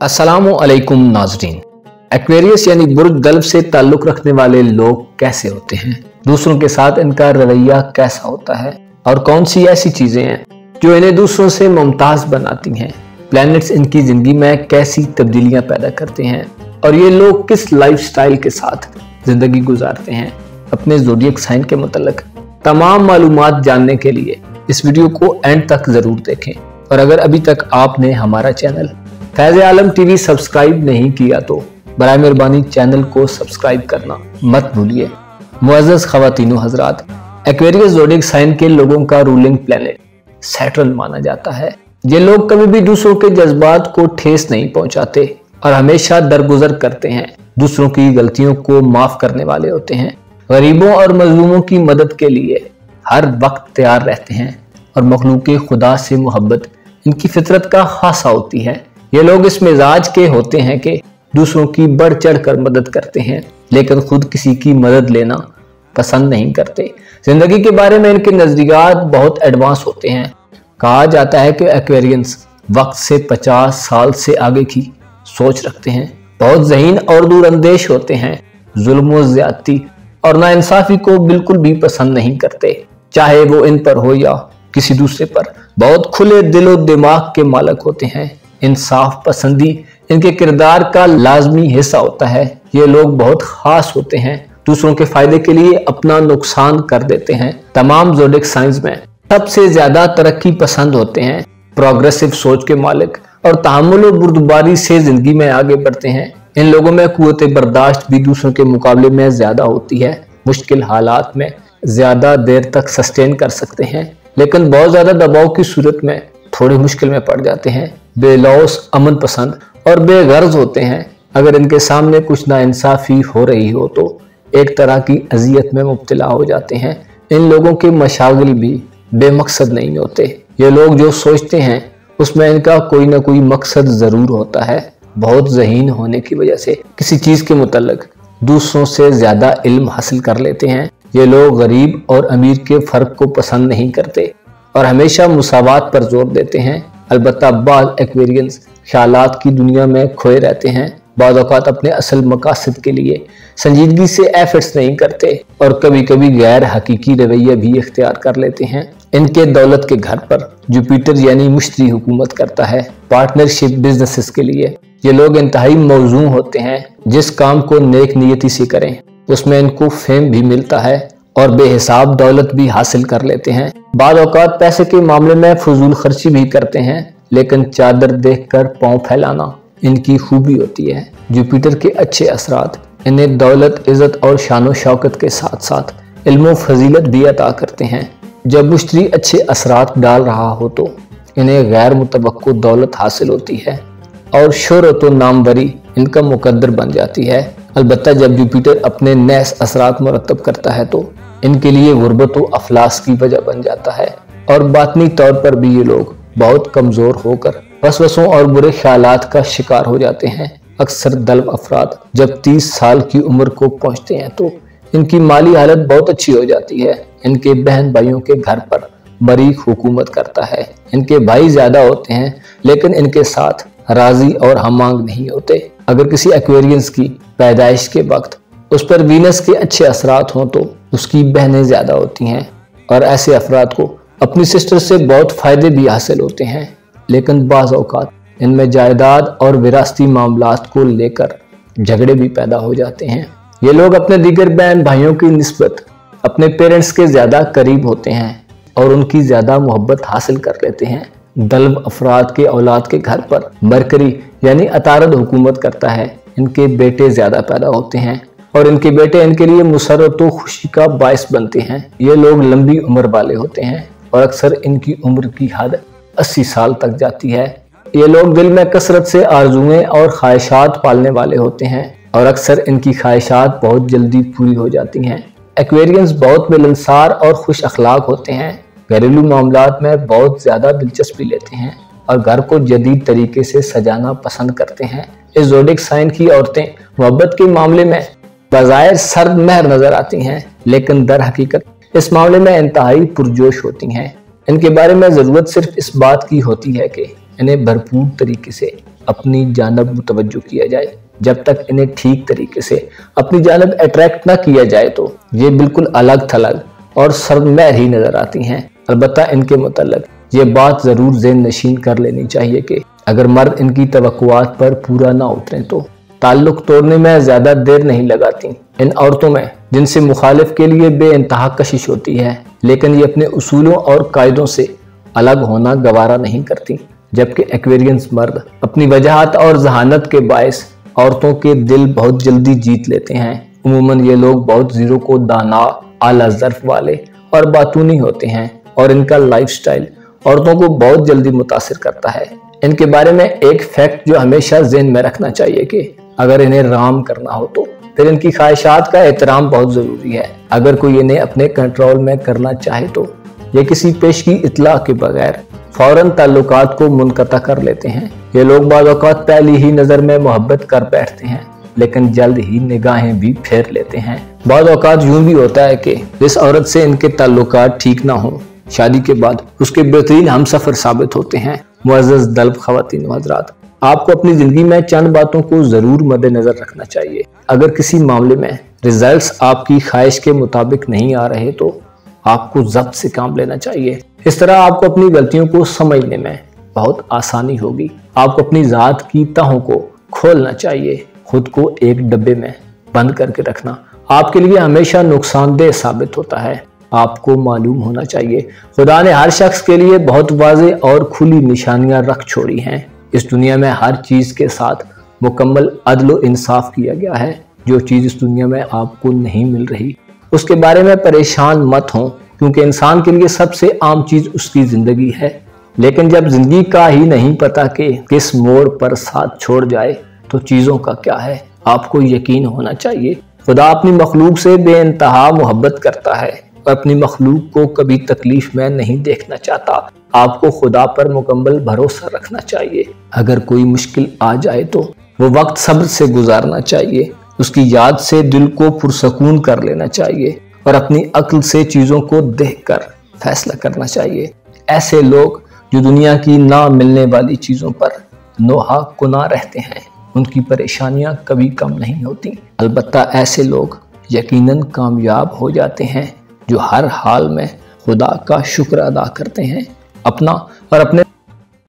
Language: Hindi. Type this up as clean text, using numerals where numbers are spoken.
अस्सलामुअलैकुम नाज़रीन। एक्वेरियस यानी बुर्ज गल्फ से ताल्लुक़ रखने वाले लोग कैसे होते हैं, दूसरों के साथ इनका रवैया कैसा होता है और कौन सी ऐसी चीजें हैं जो इन्हें दूसरों से मुमताज बनाती हैं। प्लैनेट्स इनकी जिंदगी में कैसी तब्दीलियां पैदा करते हैं और ये लोग किस लाइफस्टाइल के साथ जिंदगी गुजारते हैं। अपने ज़ोडिएक साइन के मुतल्लिक तमाम मालूमात जानने के लिए इस वीडियो को एंड तक जरूर देखें और अगर अभी तक आपने हमारा चैनल फैज़ आलम टीवी सब्सक्राइब नहीं किया तो बराए मेहरबानी चैनल को सब्सक्राइब करना मत भूलिए। मुअज़्ज़ज़ ख़वातीन व हज़रात, एक्वेरियस ज़ोडिएक साइन के लोगों का रूलिंग प्लैनेट सैटर्न माना जाता है। ये लोग कभी भी दूसरों के जज्बात को ठेस नहीं पहुंचाते और हमेशा दरगुजर करते हैं। दूसरों की गलतियों को माफ करने वाले होते हैं। गरीबों और मजलूमों की मदद के लिए हर वक्त तैयार रहते हैं और मखलूक खुदा से मोहब्बत इनकी फितरत का खासा होती है। ये लोग इस मिजाज के होते हैं कि दूसरों की बढ़ चढ़ कर मदद करते हैं लेकिन खुद किसी की मदद लेना पसंद नहीं करते। जिंदगी के बारे में इनके नजरियात बहुत एडवांस होते हैं। कहा जाता है कि एक्वेरियंस वक्त से 50 साल से आगे की सोच रखते हैं, बहुत ज़हीन और दूरअंदेश होते हैं, जुल्म व ज्यादती और नाइंसाफी को बिल्कुल भी पसंद नहीं करते, चाहे वो इन पर हो या किसी दूसरे पर। बहुत खुले दिलो दिमाग के मालिक होते हैं। इंसाफ पसंदी इनके किरदार का लाजमी हिस्सा होता है। ये लोग बहुत खास होते हैं, दूसरों के फायदे के लिए अपना नुकसान कर देते हैं। तमाम ज़ोडिएक साइंस में सबसे ज्यादा तरक्की पसंद होते हैं, प्रोग्रेसिव सोच के मालिक और तहम्मुल और बुर्दबारी से जिंदगी में आगे बढ़ते हैं। इन लोगों में कुव्वत बर्दाश्त भी दूसरों के मुकाबले में ज्यादा होती है। मुश्किल हालात में ज्यादा देर तक सस्टेन कर सकते हैं लेकिन बहुत ज्यादा दबाव की सूरत में थोड़ी मुश्किल में पड़ जाते हैं। बेलौस, अमन पसंद और बेगर्ज होते हैं। अगर इनके सामने कुछ नाइंसाफी हो रही हो तो एक तरह की अजियत में मुब्तला हो जाते हैं। इन लोगों के मशागिल भी बेमकसद नहीं होते। ये लोग जो सोचते हैं उसमें इनका कोई ना कोई मकसद जरूर होता है। बहुत ज़हीन होने की वजह से किसी चीज के मुतल्लिक दूसरों से ज्यादा इल्म हासिल कर लेते हैं। ये लोग गरीब और अमीर के फर्क को पसंद नहीं करते और हमेशा मुसावात पर जोर देते हैं। अलबत्ता बाद एक्वेरियंस ख्यालात की दुनिया में खोए रहते हैं। बाद औक़ात अपने असल मकासद के लिए संजीदगी से एफर्ट्स नहीं करते और कभी कभी गैर हकीकी रवैया भी इख्तियार कर लेते हैं। इनके दौलत के घर पर जुपिटर यानी मुश्तरी हुकूमत करता है। पार्टनरशिप बिजनेसेस के लिए ये लोग इंतहाई मौजूद होते हैं। जिस काम को नेक नियति से करें उसमें इनको फेम भी मिलता है और बेहिसाब दौलत भी हासिल कर लेते हैं। बाद औक़ात पैसे के मामले में फजूल खर्ची भी करते हैं लेकिन चादर देखकर पांव फैलाना इनकी खूबी होती है। जुपिटर के अच्छे असरात इन्हें दौलत, इज़्ज़त और शानो शौकत के साथ साथ इल्म फजीलत भी अता करते हैं। जब मुश्तरी अच्छे असरात डाल रहा हो तो इन्हें गैर मुतवक्को दौलत हासिल होती है और शोहरत व नामवरी इनका मुकद्दर बन जाती है। अलबत्ता जब जुपिटर अपने नैस असरात मुरतब करता है तो इनके लिए गुर्बत व अफलास की वजह बन जाता है और बातनी तौर पर भी ये लोग बहुत कमजोर होकर वसवसों और बुरे ख्यालात का शिकार हो जाते हैं। अक्सर दल्ब अफराद जब 30 साल की उम्र को पहुंचते हैं तो इनकी माली हालत बहुत अच्छी हो जाती है। इनके बहन भाइयों के घर पर मरीख हुकूमत करता है। इनके भाई ज्यादा होते हैं लेकिन इनके साथ राजी और हमांग नहीं होते। अगर किसी एक्वेरियंस की पैदाइश के वक्त उस पर वीनस के अच्छे असरात हों तो उसकी बहनें ज्यादा होती हैं और ऐसे अफराद को अपनी सिस्टर से बहुत फायदे भी हासिल होते हैं लेकिन बाज़ औक़ात इनमें जायदाद और विरासती मामलात को लेकर झगड़े भी पैदा हो जाते हैं। ये लोग अपने दीगर बहन भाइयों की निस्बत अपने पेरेंट्स के ज्यादा करीब होते हैं और उनकी ज्यादा मोहब्बत हासिल कर लेते हैं। दल्ब अफराद के औलाद के घर पर मरकरी यानी अतारद हुकूमत करता है। इनके बेटे ज्यादा पैदा होते हैं और इनके बेटे इनके लिए मुसर्रत व खुशी का बायस बनते हैं। ये लोग लंबी उम्र वाले होते हैं और अक्सर इनकी उम्र की हद 80 साल तक जाती है। ये लोग दिल में कसरत से आरजुएं और ख्वाहिशात पालने वाले होते हैं और अक्सर इनकी ख्वाहिशात बहुत जल्दी पूरी हो जाती हैं। एक्वेरियंस बहुत मिलनसार और खुश अखलाक होते हैं। घरेलू मामलात में बहुत ज्यादा दिलचस्पी लेते हैं और घर को जदीद तरीके से सजाना पसंद करते हैं। इस ज़ोडिएक साइन की औरतें मोहब्बत के मामले में बज़ाहिर सर्द महर नजर आती हैं लेकिन दर हकीकत इस मामले में इंतहाई पुरजोश होती हैं। इनके बारे में जरूरत सिर्फ इस बात की होती है कि इन्हें भरपूर तरीके से अपनी जानब मुतवज्जो किया जाए। जब तक इन्हें ठीक तरीके से अपनी जानब अट्रैक्ट ना किया जाए तो ये बिल्कुल अलग थलग और शर्मैर ही नजर आती हैं। अलबत्ता इनके मुतल्लिक ये बात जरूर ज़हन नशीन कर लेनी चाहिए कि अगर मर्द इनकी तवक्कुआत पर पूरा ना उतरें तो ताल्लुक तोड़ने में ज्यादा देर नहीं लगाती। इन औरतों में जिनसे मुखालिफ के लिए बेइंतहा कशिश होती है, लेकिन ये अपने उसूलों और कायदों से अलग होना गवारा नहीं करती, जबकि एक्वेरियंस मर्द अपनी वजाहत और जहानत के बायस औरतों के दिल बहुत जल्दी जीत लेते हैं। उमूमन ये लोग बहुत जीरो को दाना, आला ज़र्फ वाले और बातूनी होते हैं और इनका लाइफस्टाइल औरतों को बहुत जल्दी मुतासिर करता है। इनके बारे में एक फैक्ट जो हमेशा ज़हन में रखना चाहिए कि अगर इन्हें राम करना हो तो फिर इनकी ख्वाहिशात का एहतराम बहुत ज़रूरी है। अगर कोई इन्हें अपने कंट्रोल में करना चाहे तो ये किसी पेश की इतला के बगैर फौरन ताल्लुकात को मुनक़ता कर लेते हैं। ये लोग बाज़ औक़ात पहली ही नज़र में मोहब्बत कर बैठते हैं, लेकिन जल्द ही निगाहें भी फेर लेते हैं। बाज़ औक़ात यूं भी होता है कि जिस औरत से इनके ताल्लुकात ठीक ना हो, शादी के बाद उसके बेहतरीन हमसफर साबित होते हैं। मुअज़्ज़ज़ दल्ब ख़वातीन व हज़रात, आपको अपनी ज़िंदगी में चंद बातों को ज़रूर मद्देनज़र रखना चाहिए। अगर किसी मामले में रिजल्ट्स आपकी ख्वाहिश के मुताबिक नहीं आ रहे तो आपको ज़ब्त से काम लेना चाहिए। इस तरह आपको अपनी गलतियों को समझने में बहुत आसानी होगी। आपको अपनी ज़ात की तहों को खोलना चाहिए। खुद को एक डब्बे में बंद करके रखना आपके लिए हमेशा नुकसानदेह साबित होता है। आपको मालूम होना चाहिए खुदा ने हर शख्स के लिए बहुत वाज़े और खुली निशानियां रख छोड़ी हैं। इस दुनिया में हर चीज़ के साथ मुकम्मल अदल व इंसाफ किया गया है। जो चीज़ इस दुनिया में आपको नहीं मिल रही उसके बारे में परेशान मत हों, क्योंकि इंसान के लिए सबसे आम चीज़ उसकी ज़िंदगी है। लेकिन जब ज़िंदगी का ही नहीं पता कि किस मोड़ पर साथ छोड़ जाए तो चीज़ों का क्या है। आपको यकीन होना चाहिए खुदा अपनी मखलूक से बेइंतहा मोहब्बत करता है और अपनी मखलूक को कभी तकलीफ में नहीं देखना चाहता। आपको खुदा पर मुकम्मल भरोसा रखना चाहिए। अगर कोई मुश्किल आ जाए तो वो वक्त सब्र से गुजारना चाहिए। उसकी याद से दिल को पुरसकून कर लेना चाहिए और अपनी अक्ल से चीज़ों को देखकर फैसला करना चाहिए। ऐसे लोग जो दुनिया की ना मिलने वाली चीज़ों पर नोहा कुना रहते हैं, उनकी परेशानियां कभी कम नहीं होती। अलबत्ता ऐसे लोग यकीनन कामयाब हो जाते हैं जो हर हाल में खुदा का शुक्र अदा करते हैं, अपना और अपने